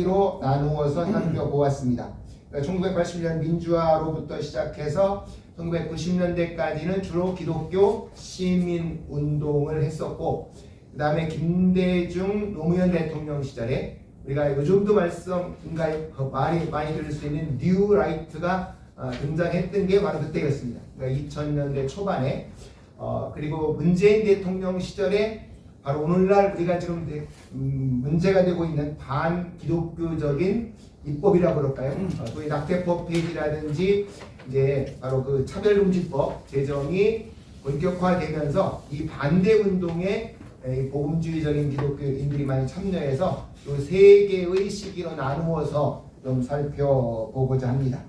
시기로 나누어서 살펴보았습니다. 1980년 민주화로부터 시작해서 1990년대까지는 주로 기독교 시민운동을 했었고, 그 다음에 김대중 노무현 대통령 시절에 우리가 요즘도 많이 들을 수 있는 뉴 라이트가 등장했던 게 바로 그때였습니다. 그러니까 2000년대 초반에 그리고 문재인 대통령 시절에 바로 오늘날 우리가 지금 문제가 되고 있는 반기독교적인 입법이라고 그럴까요? 소위 낙태법 폐지라든지 이제 바로 그 차별금지법 제정이 본격화되면서 이 반대 운동에 복음주의적인 기독교인들이 많이 참여해서 이 세 개의 시기로 나누어서 좀 살펴보고자 합니다.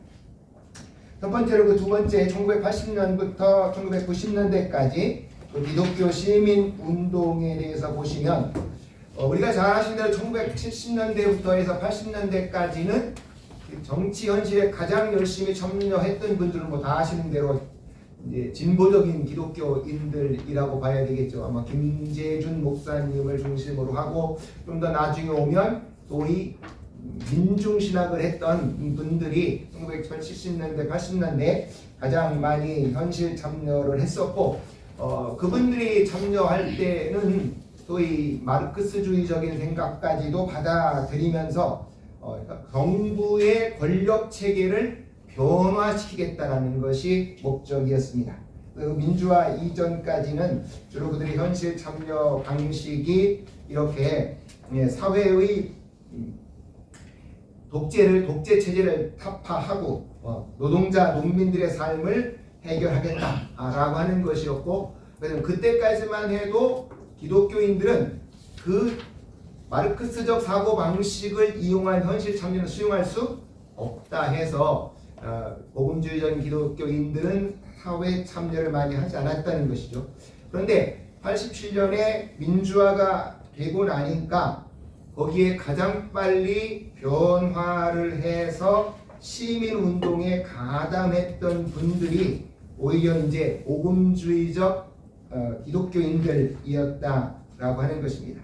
첫 번째로 그 두 번째 1980년부터 1990년대까지 기독교 시민 운동에 대해서 보시면 우리가 잘 아시는 대로 1970년대부터 해서 80년대까지는 정치 현실에 가장 열심히 참여했던 분들은 뭐 다 아시는 대로 이제 진보적인 기독교인들이라고 봐야 되겠죠. 아마 김재준 목사님을 중심으로 하고 좀 더 나중에 오면 소위 민중신학을 했던 분들이 1970년대, 80년대 가장 많이 현실 참여를 했었고, 그분들이 참여할 때는 소위 마르크스주의적인 생각까지도 받아들이면서 정부의 권력 체계를 변화시키겠다라는 것이 목적이었습니다. 민주화 이전까지는 주로 그들의 현실 참여 방식이 이렇게 사회의 독재 체제를 타파하고 노동자 농민들의 삶을 해결하겠다라고 하는 것이었고, 그래서 그때까지만 해도 기독교인들은 그 마르크스적 사고 방식을 이용한 현실 참여를 수용할 수 없다 해서 복음주의적인 기독교인들은 사회 참여를 많이 하지 않았다는 것이죠. 그런데 87년에 민주화가 되고 나니까 거기에 가장 빨리 변화를 해서 시민운동에 가담했던 분들이 오히려 이제 복음주의적 기독교인들이었다라고 하는 것입니다.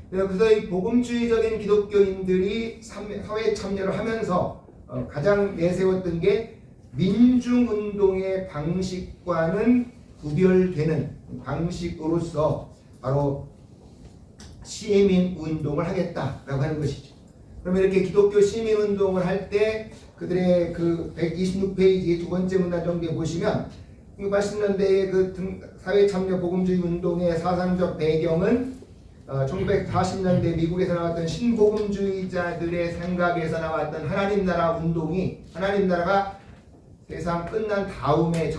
그래서 이 복음주의적인 기독교인들이 사회 참여를 하면서 가장 내세웠던 게 민중운동의 방식과는 구별되는 방식으로서 바로 시민운동을 하겠다라고 하는 것이죠. 그러면 이렇게 기독교 시민운동을 할 때 그들의 그 126페이지 두 번째 문단 정리에 보시면 1980년대의 그 사회참여 복음주의 운동의 사상적 배경은 1940년대 미국에서 나왔던 신복음주의자들의 생각에서 나왔던 하나님 나라 운동이 하나님 나라가 세상 끝난 다음에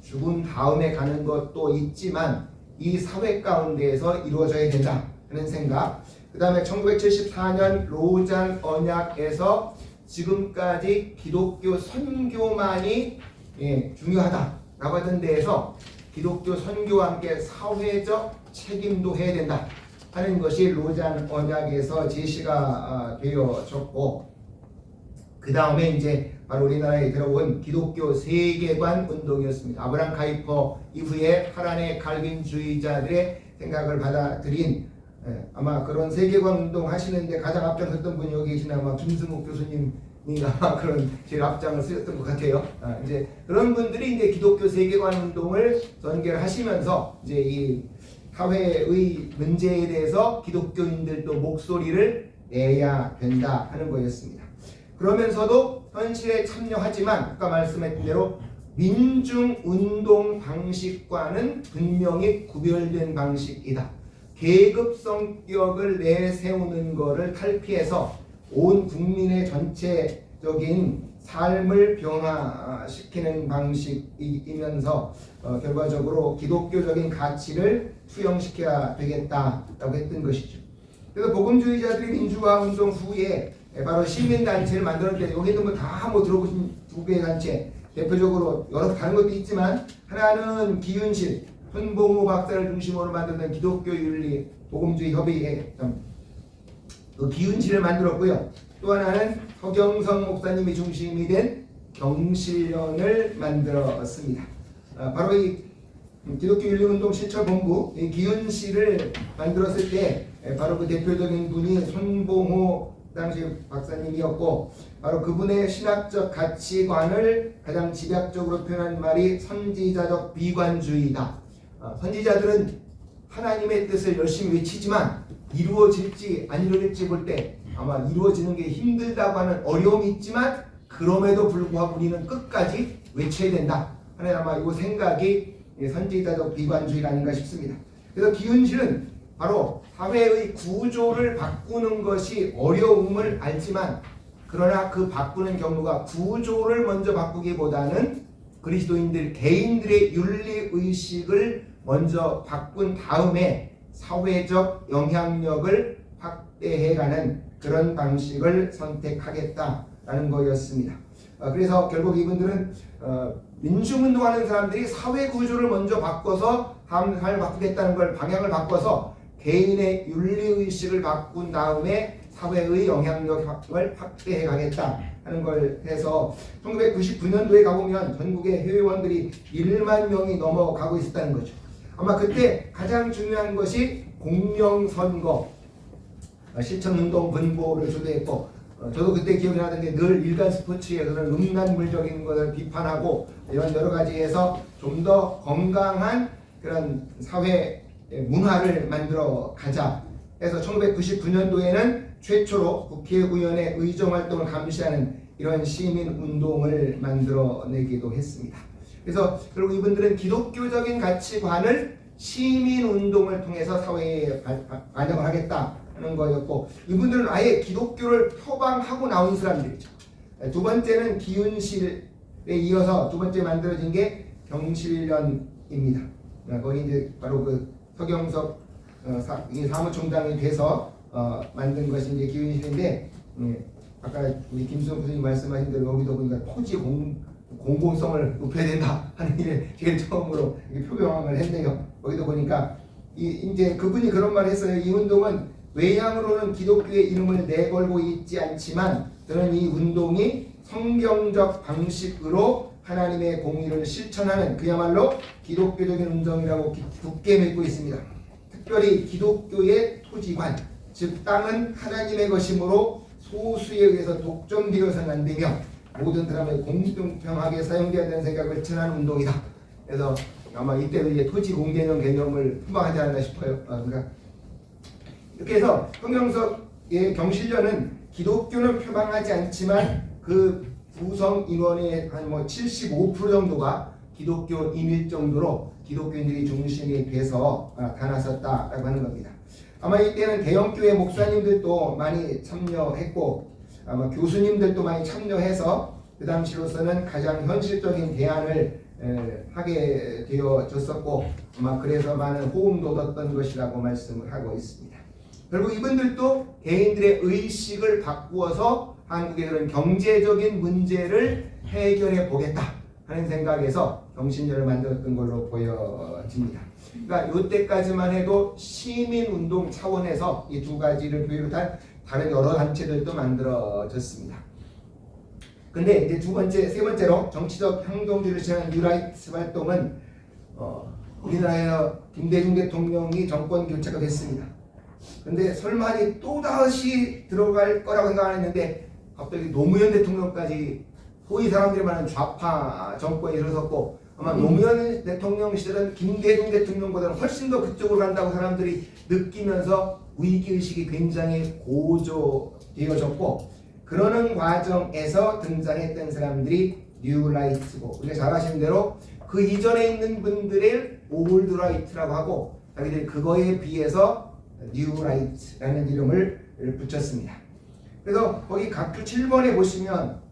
죽은 다음에 가는 것도 있지만 이 사회 가운데에서 이루어져야 된다 하는 생각. 그 다음에 1974년 로잔 언약에서 지금까지 기독교 선교만이 중요하다라고 하던 데에서 기독교 선교와 함께 사회적 책임도 해야 된다 하는 것이 로잔 언약에서 제시가 되어졌고, 그 다음에 이제 바로 우리나라에 들어온 기독교 세계관 운동이었습니다. 아브라함 카이퍼 이후에 파란의 칼빈주의자들의 생각을 받아들인 아마 그런 세계관 운동 하시는데 가장 앞장섰던 분이 여기 계신 아마 김승욱 교수님이 아마 그런 제일 앞장을 쓰셨던 것 같아요. 이제 그런 분들이 이제 기독교 세계관 운동을 전개를 하시면서 이제 이 사회의 문제에 대해서 기독교인들도 목소리를 내야 된다 하는 거였습니다. 그러면서도 현실에 참여하지만 아까 말씀했던 대로 민중운동 방식과는 분명히 구별된 방식이다. 계급 성격을 내세우는 것을 탈피해서 온 국민의 전체적인 삶을 변화시키는 방식이면서 결과적으로 기독교적인 가치를 투영시켜야 되겠다라고 했던 것이죠. 그래서 복음주의자들이 민주화 운동 후에 바로 시민단체를 만들었는데 여기도 뭐 다 들어보신 두 개의 단체, 대표적으로 여러 다른 것도 있지만 하나는 기윤실 손봉우 박사를 중심으로 만드는 기독교윤리 복음주의 협의회 그 기윤실을 만들었고요. 또 하나는 서경성 목사님이 중심이 된 경실련을 만들었습니다. 바로 이 기독교윤리운동 실천본부 이 기윤실을 만들었을 때 바로 그 대표적인 분이 손봉호 당시 박사님이었고 바로 그분의 신학적 가치관을 가장 집약적으로 표현한 말이 선지자적 비관주의다. 선지자들은 하나님의 뜻을 열심히 외치지만 이루어질지 안 이루어질지 볼 때 아마 이루어지는 게 힘들다고 하는 어려움이 있지만 그럼에도 불구하고 우리는 끝까지 외쳐야 된다 하는 아마 이 생각이 선지자적 비관주의가 아닌가 싶습니다. 그래서 기은실은 바로 사회의 구조를 바꾸는 것이 어려움을 알지만 그러나 그 바꾸는 경우가 구조를 먼저 바꾸기보다는 그리스도인들 개인들의 윤리의식을 먼저 바꾼 다음에 사회적 영향력을 확대해가는 그런 방식을 선택하겠다라는 거였습니다. 그래서 결국 이분들은 민중운동하는 사람들이 사회 구조를 먼저 바꿔서 다음 삶을 바꾸겠다는 걸 방향을 바꿔서 개인의 윤리의식을 바꾼 다음에 사회의 영향력을 확대해 가겠다 하는 걸 해서 1999년도에 가보면 전국의 회원들이 1만 명이 넘어가고 있었다는 거죠. 아마 그때 가장 중요한 것이 공명선거, 실천운동 분보를 주도했고 저도 그때 기억이 나던 게 늘 일간 스포츠의 그런 음란물적인 것을 비판하고 이런 여러 가지에서 좀 더 건강한 그런 사회 문화를 만들어 가자 해서 1999년도에는 최초로 국회의원의 의정활동을 감시하는 이런 시민운동을 만들어내기도 했습니다. 그래서 결국 이분들은 기독교적인 가치관을 시민운동을 통해서 사회에 반영을 하겠다 하는 거였고 이분들은 아예 기독교를 표방하고 나온 사람들이죠. 두 번째는 기은실에 이어서 두 번째 만들어진 게 경실련입니다. 거기 이제 바로 그 서경석 사무총장이 돼서 만든 것이 이제 기은실인데 아까 우리 김수영 교수님 말씀하신 대로 여기도 보니까 토지 공공성을 높여야 된다 하는 일에 제일 처음으로 표명을 했네요. 거기도 보니까 이제 그분이 그런 말을 했어요. 이 운동은 외향으로는 기독교의 이름을 내걸고 있지 않지만 저는 이 운동이 성경적 방식으로 하나님의 공의를 실천하는 그야말로 기독교적인 운동이라고 굳게 믿고 있습니다. 특별히 기독교의 토지관, 즉 땅은 하나님의 것이므로 소수에 의해서 독점되어서는 안 되며 모든 사람의 공평하게 사용되어야 된다는 생각을 전하는 운동이다. 그래서 아마 이때도 이제 토지 공개념 개념을 표방하지 않나 싶어요. 그러니까 이렇게 해서 성경석의 경실련은 기독교는 표방하지 않지만 그 구성 인원의 한 75% 정도가 기독교인일 정도로 기독교인들이 중심이 돼서 나타났었다라고 하는 겁니다. 아마 이때는 대형교회 목사님들도 많이 참여했고 아마 교수님들도 많이 참여해서 그 당시로서는 가장 현실적인 대안을 하게 되어졌었고 아마 그래서 많은 호응도 얻었던 것이라고 말씀을 하고 있습니다. 결국 이분들도 개인들의 의식을 바꾸어서 한국의 그런 경제적인 문제를 해결해 보겠다 하는 생각에서 경신련을 만들었던 걸로 보여집니다. 그러니까 이때까지만 해도 시민운동 차원에서 이 두 가지를 비롯한 다른 여러 단체들도 만들어졌습니다. 근데 이제 세 번째로 정치적 행동주의를 지향한 뉴라이트 활동은 우리나라에서 김대중 대통령이 정권 교체가 됐습니다. 근데 설마니 또다시 들어갈 거라고 생각 안 했는데 갑자기 노무현 대통령까지 소위 사람들이 말하는 좌파 정권이 들어섰고 아마 노무현 대통령 시절은 김대중 대통령보다는 훨씬 더 그쪽으로 간다고 사람들이 느끼면서 위기의식이 굉장히 고조되어졌고 그러는 과정에서 등장했던 사람들이 뉴라이트고 우리가 잘 아시는 대로 그 이전에 있는 분들을 올드라이트라고 하고 자기들이 그거에 비해서 뉴라이트라는 이름을 붙였습니다. 그래서 거기 각주 7번에 보시면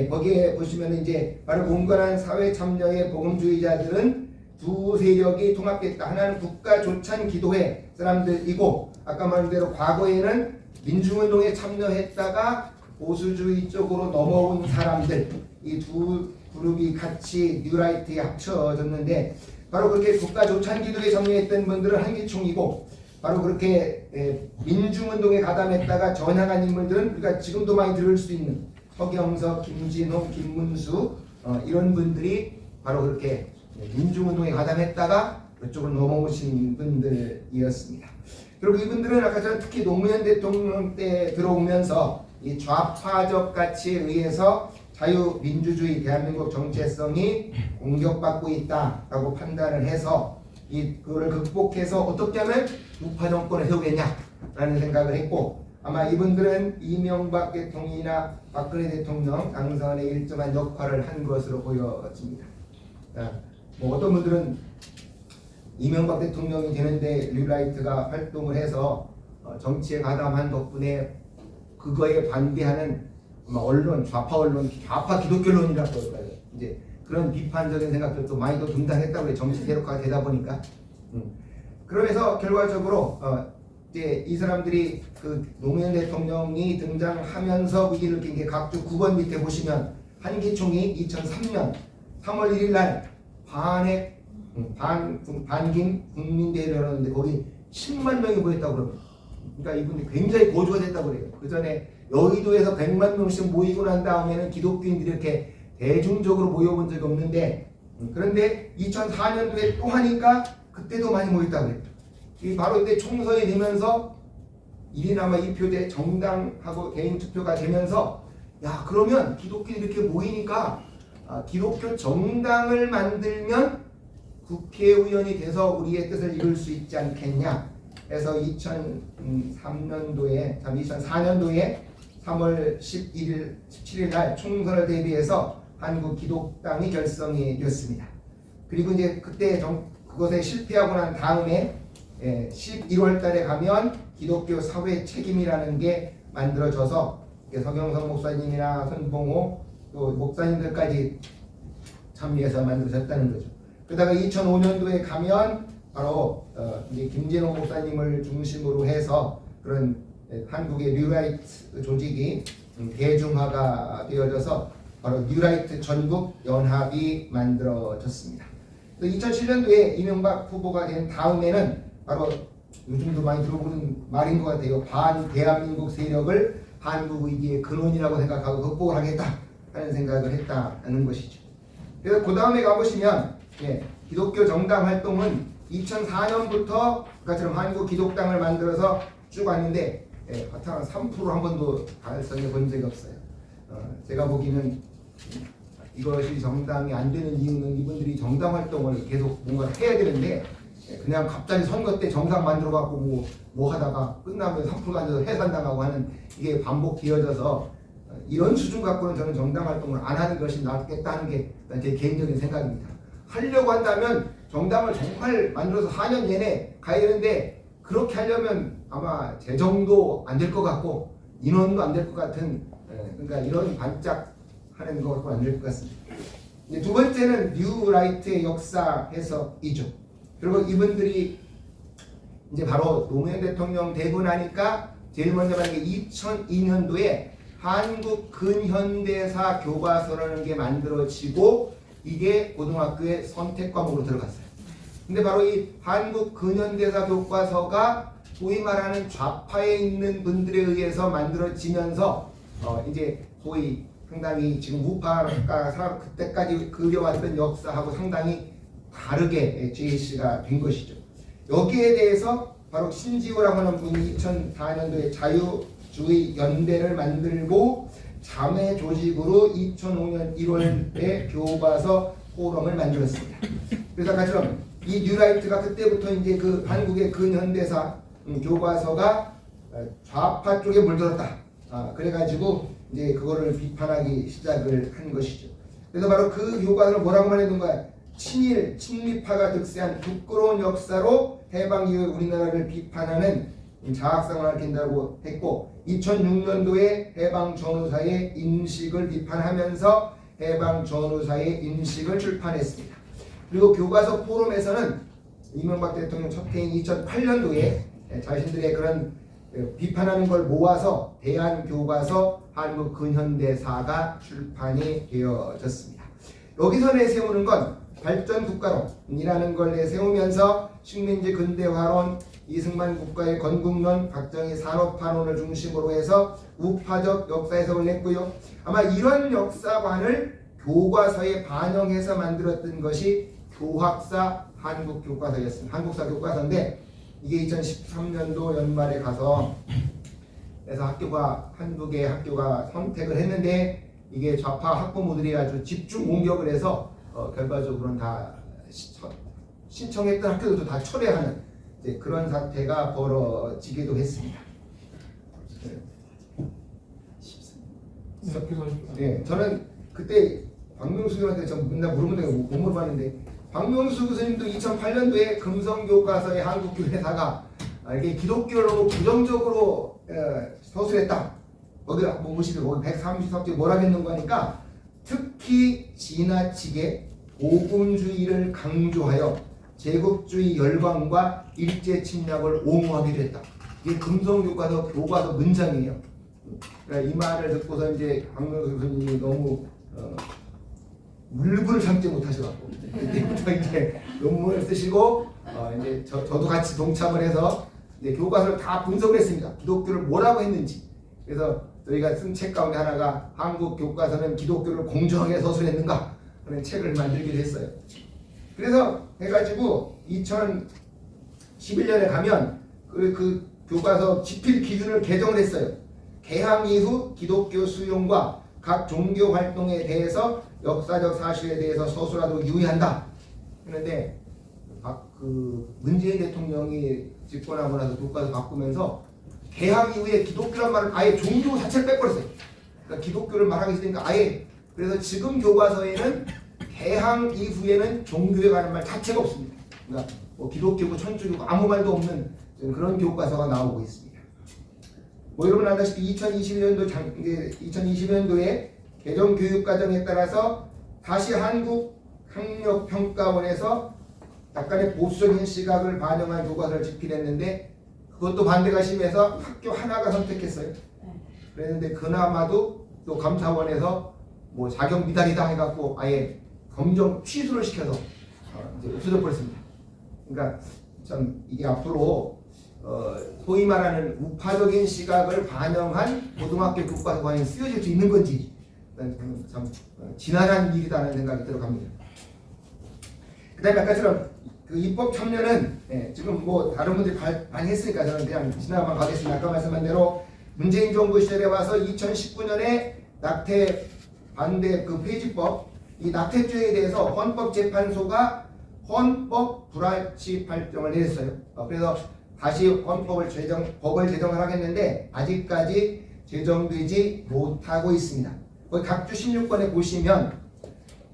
거기에 보시면 이제 바로 공건한 사회 참여의 복음주의자들은 두 세력이 통합됐다. 하나는 국가조찬 기도회 사람들이고 아까 말한 대로 과거에는 민중운동에 참여했다가 보수주의 쪽으로 넘어온 사람들 이 두 그룹이 같이 뉴라이트에 합쳐졌는데 바로 그렇게 국가조찬 기도에 참여했던 분들은 한기총이고 바로 그렇게 민중운동에 가담했다가 전향한 인물들은 우리가 지금도 많이 들을 수 있는 서경석, 김진호, 김문수 이런 분들이 바로 그렇게 민중운동에 가담했다가 그쪽으로 넘어오신 분들이었습니다. 그리고 이분들은 아까처럼 특히 노무현 대통령 때 들어오면서 이 좌파적 가치에 의해서 자유민주주의 대한민국 정체성이 공격받고 있다라고 판단을 해서 그거를 극복해서 어떻게 하면 우파 정권을 세우겠냐라는 생각을 했고, 아마 이분들은 이명박 대통령이나 박근혜 대통령 당선에 일정한 역할을 한 것으로 보여집니다. 뭐 어떤 분들은 이명박 대통령이 되는데 뉴라이트가 활동을 해서 정치에 가담한 덕분에 그거에 반대하는 언론, 좌파 언론, 좌파 기독교 언론이라고 할까요? 이제 그런 비판적인 생각들도 많이 또 등장했다고 해요. 정치 세력화가 되다 보니까. 그러면서 결과적으로 이제 이 사람들이 그 노무현 대통령이 등장하면서 위기를 느낀 게 각주 9번 밑에 보시면 한기총이 2003년 3월 1일 날 반김 국민대회를 열었는데 거기 10만 명이 모였다고 그럽니다. 그러니까 이분이 굉장히 고조가 됐다고 그래요. 그 전에 여의도에서 100만 명씩 모이고 난 다음에는 기독교인들이 이렇게 대중적으로 모여본 적이 없는데, 그런데 2004년도에 또 하니까 그때도 많이 모였다고 그래요. 이 바로 이때 총선이 되면서 1이나마 2표제 정당하고 개인 투표가 되면서, 야 그러면 기독교인이 이렇게 모이니까 기독교 정당을 만들면 국회의원이 돼서 우리의 뜻을 이룰 수 있지 않겠냐 해서 2004년도에 3월 17일 날 총선을 대비해서 한국 기독당이 결성이 되었습니다. 그리고 이제 그때 그것에 실패하고 난 다음에 11월 달에 가면 기독교 사회 책임이라는 게 만들어져서 서경석 목사님이나 손봉호 또 목사님들까지 참여해서 만들어졌다는 거죠. 그러다가 2005년도에 가면 바로 이제 김진호 목사님을 중심으로 해서 그런 한국의 뉴라이트 조직이 대중화가 되어져서 바로 뉴라이트 전국 연합이 만들어졌습니다. 2007년도에 이명박 후보가 된 다음에는 바로 요즘도 많이 들어보는 말인 것 같아요. 대한민국 세력을 한국 위기의 근원이라고 생각하고 극복을 하겠다 하는 생각을 했다는 것이죠. 그래서 그 다음에 가보시면 기독교 정당 활동은 2004년부터 아까처럼 한국 기독당을 만들어서 쭉 왔는데 바탕 3% 한 번도 달성해 본 적이 없어요. 제가 보기에는 이것이 정당이 안 되는 이유는 이분들이 정당 활동을 계속 뭔가 해야 되는데 그냥 갑자기 선거 때 정당 만들어 갖고 뭐 하다가 끝나면 3%가 앉아서 해산당하고 하는 이게 반복되어져서 이런 수준 갖고는 저는 정당 활동을 안 하는 것이 낫겠다는 게 제 개인적인 생각입니다. 하려고 한다면 정당을 정말 만들어서 4년 내내 가야 되는데 그렇게 하려면 아마 재정도 안 될 것 같고 인원도 안 될 것 같은, 그러니까 이런 반짝하는 것 갖고는 안 될 것 같습니다. 두 번째는 뉴라이트의 역사 해석이죠. 그리고 이분들이 이제 바로 노무현 대통령 되고 나니까 제일 먼저 만든 게 2002년도에 한국 근현대사 교과서라는 게 만들어지고 이게 고등학교의 선택 과목으로 들어갔어요. 근데 바로 이 한국 근현대사 교과서가 소위 말하는 좌파에 있는 분들에 의해서 만들어지면서 이제 소위 상당히 지금 우파가 그때까지 그려왔던 역사하고 상당히 다르게 제시가 된 것이죠. 여기에 대해서 바로 신지호라고 하는 분이 2004년도에 자유주의 연대를 만들고 자매 조직으로 2005년 1월에 교과서 포럼을 만들었습니다. 그래서 아까처럼 이 뉴라이트가 그때부터 이제 그 한국의 근현대사 교과서가 좌파 쪽에 물들었다. 그래가지고 이제 그거를 비판하기 시작을 한 것이죠. 그래서 바로 그 교과서를 뭐라고 말했는 거야? 친일, 친미파가 득세한 부끄러운 역사로 해방 이후의 우리나라를 비판하는 자학상을 밝힌다고 했고 2006년도에 해방 전후사의 인식을 비판하면서 해방 전후사의 인식을 출판했습니다. 그리고 교과서 포럼에서는 이명박 대통령 첫 해인 2008년도에 자신들의 그런 비판하는 걸 모아서 대한교과서 한국 근현대사가 출판이 되어졌습니다. 여기서 내세우는 건 발전국가론이라는 걸 내세우면서 식민지 근대화론, 이승만 국가의 건국론, 박정희 산업화론을 중심으로 해서 우파적 역사 해석을 냈고요. 아마 이런 역사관을 교과서에 반영해서 만들었던 것이 교학사 한국교과서였습니다. 한국사 교과서인데 이게 2013년도 연말에 가서 그래서 학교가 한두 개 학교가 선택을 했는데 이게 좌파 학부모들이 아주 집중 공격을 해서 결과적으로는 다 신청했던 학교들도 다 철회하는 이제 그런 사태가 벌어지기도 했습니다. 네, 저는 그때 박명수 교수한테 전 맨날 물어보는데 못 물어봤는데 박명수 교수님도 2008년도에 금성교과서의 한국교회사가 이게 기독교를 너무 부정적으로 서술했다. 거기 뭐 보시면 거기 130석지 뭐라 했는 거니까 특히 지나치게 복음주의를 강조하여 제국주의 열광과 일제 침략을 옹호하기도 했다. 이게 금성교과서 교과서 문장이에요. 그러니까 이 말을 듣고서 이제 박명수 교수님이 너무 물불을 참지 못하셔갖고 그때부터 이제 논문을 쓰시고 이제 저도 같이 동참을 해서 이제 교과서를 다 분석을 했습니다. 기독교를 뭐라고 했는지. 그래서 저희가 쓴 책 가운데 하나가 한국 교과서는 기독교를 공정하게 서술했는가 하는 책을 만들기도 했어요. 그래서 해가지고 2011년에 가면 그 교과서 집필 기준을 개정을 했어요. 개항 이후 기독교 수용과 각 종교 활동에 대해서 역사적 사실에 대해서 서술하도록 유의한다. 했는데 그 문재인 대통령이 집권하고 나서 교과서 바꾸면서 개항 이후에 기독교란 말을 아예 종교 자체를 빼버렸어요. 그러니까 기독교를 말하기 싫으니까 아예 그래서 지금 교과서에는 개항 이후에는 종교에 관한 말 자체가 없습니다. 그러니까 뭐 기독교고 천주교고 아무 말도 없는 그런 교과서가 나오고 있습니다. 뭐 여러분 알다시피 2020년도에 개정 교육 과정에 따라서 다시 한국학력평가원에서 약간의 보수적인 시각을 반영한 교과서를 집필했는데 그것도 반대가 심해서 학교 하나가 선택했어요. 그랬는데 그나마도 또 감사원에서 뭐 자격 미달이다 해갖고 아예 검정 취소를 시켜서 이제 없어져 버렸습니다. 그러니까 참 이게 앞으로 소위 말하는 우파적인 시각을 반영한 고등학교 교과서가 과연 쓰여질 수 있는 건지 참 지난한 일이다는 생각이 들어갑니다. 그 다음에 아까처럼 그 입법 참여는 지금 뭐 다른 분들이 많이 했으니까 저는 그냥 지나가만 가겠습니다. 아까 말씀한 대로 문재인 정부 시절에 와서 2019년에 낙태 반대 그 폐지법 이 낙태죄에 대해서 헌법재판소가 헌법 불합치 판정을 내렸어요. 그래서 다시 법을 제정을 하겠는데 아직까지 제정되지 못하고 있습니다. 거기 각주 16권에 보시면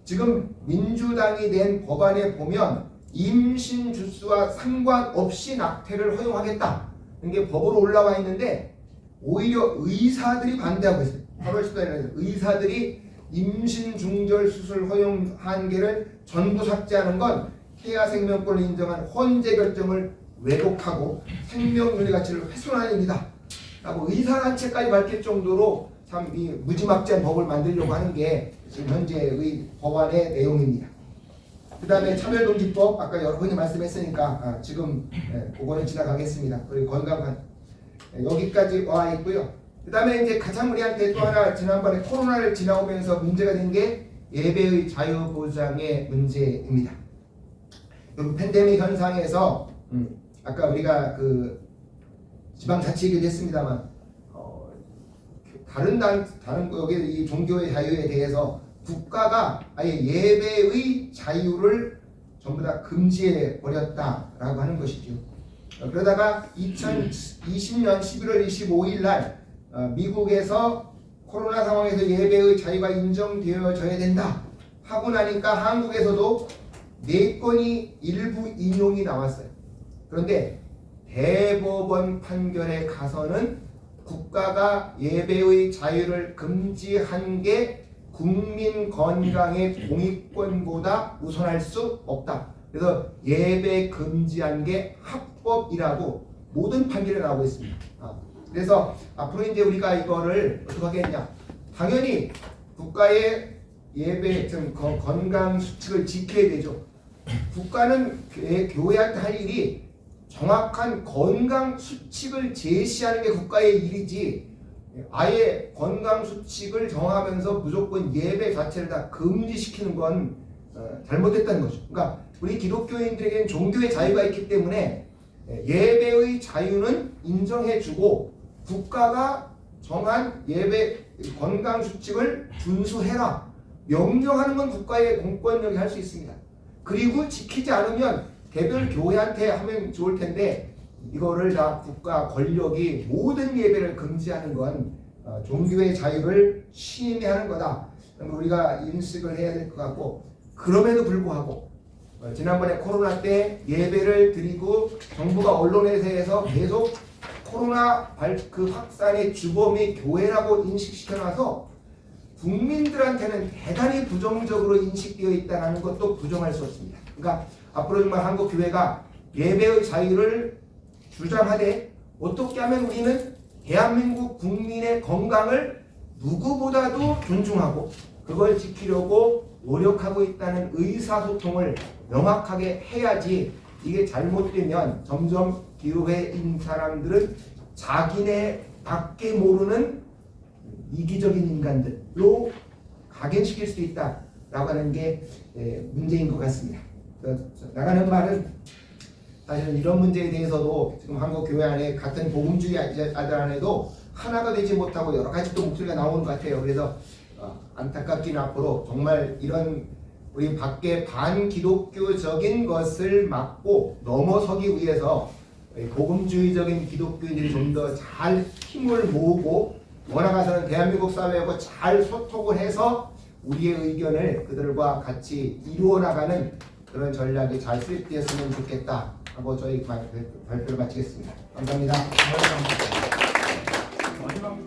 지금 민주당이 낸 법안에 보면 임신 주수와 상관없이 낙태를 허용하겠다. 이게 법으로 올라와 있는데 오히려 의사들이 반대하고 있어요. 8월 14일에 의사들이 임신 중절 수술 허용 한계를 전부 삭제하는 건 태아 생명권을 인정한 헌재 결정을 왜곡하고 생명윤리 가치를 훼손하는 일이다. 라고 의사단체까지 밝힐 정도로 참 이 무지막지한 법을 만들려고 하는 게 지금 현재의 법안의 내용입니다. 그 다음에 차별금지법 아까 여러분이 말씀했으니까 지금 그거는 지나가겠습니다. 그리고 건강한 여기까지 와 있고요. 그 다음에 이제 가장 우리한테 또 하나 지난번에 코로나를 지나오면서 문제가 된 게 예배의 자유 보장의 문제입니다. 이 팬데믹 현상에서 아까 우리가 그 지방자치 얘기도 했습니다만 다른 여기 이 종교의 자유에 대해서 국가가 아예 예배의 자유를 전부 다 금지해 버렸다라고 하는 것이죠. 그러다가 2020년 11월 25일 날 미국에서 코로나 상황에서 예배의 자유가 인정되어져야 된다 하고 나니까 한국에서도 4건이 일부 인용이 나왔어요. 그런데 대법원 판결에 가서는 국가가 예배의 자유를 금지한 게 국민 건강의 공익권보다 우선할 수 없다. 그래서 예배 금지한 게 합법이라고 모든 판결에 나오고 있습니다. 그래서 앞으로 이제 우리가 이거를 어떻게 하겠냐? 당연히 국가의 예배 건강 수칙을 지켜야 되죠. 국가는 교회한테 할 일이 정확한 건강 수칙을 제시하는 게 국가의 일이지 아예 건강 수칙을 정하면서 무조건 예배 자체를 다 금지시키는 건 잘못됐다는 거죠. 그러니까 우리 기독교인들에게는 종교의 자유가 있기 때문에 예배의 자유는 인정해주고 국가가 정한 예배 건강 수칙을 준수해라 명령하는 건 국가의 공권력이 할 수 있습니다. 그리고 지키지 않으면 개별 교회한테 하면 좋을 텐데 이거를 다 국가 권력이 모든 예배를 금지하는 건 종교의 자유를 침해하는 거다. 우리가 인식을 해야 될 것 같고, 그럼에도 불구하고 지난번에 코로나 때 예배를 드리고 정부가 언론에서 계속 코로나 그 확산의 주범이 교회라고 인식시켜놔서 국민들한테는 대단히 부정적으로 인식되어 있다는 것도 부정할 수 없습니다. 그러니까 앞으로 정말 한국 교회가 예배의 자유를 주장하되 어떻게 하면 우리는 대한민국 국민의 건강을 누구보다도 존중하고 그걸 지키려고 노력하고 있다는 의사소통을 명확하게 해야지, 이게 잘못되면 점점 교회인 사람들은 자기네 밖에 모르는 이기적인 인간들로 각인시킬 수도 있다라고 하는 게 문제인 것 같습니다. 나가는 말은 사실 이런 문제에 대해서도 지금 한국 교회 안에 같은 복음주의자들 안에도 하나가 되지 못하고 여러 가지 또 목소리가 나오는 것 같아요. 그래서 안타깝긴 앞으로 정말 이런 우리 밖에 반기독교적인 것을 막고 넘어서기 위해서 복음주의적인 기독교인들이 좀 더 잘 힘을 모으고 원아가서는 대한민국 사회하고 잘 소통을 해서 우리의 의견을 그들과 같이 이루어 나가는 그런 전략이 잘 수립되었으면 좋겠다 하고 저희 발표를 마치겠습니다. 감사합니다. 마지막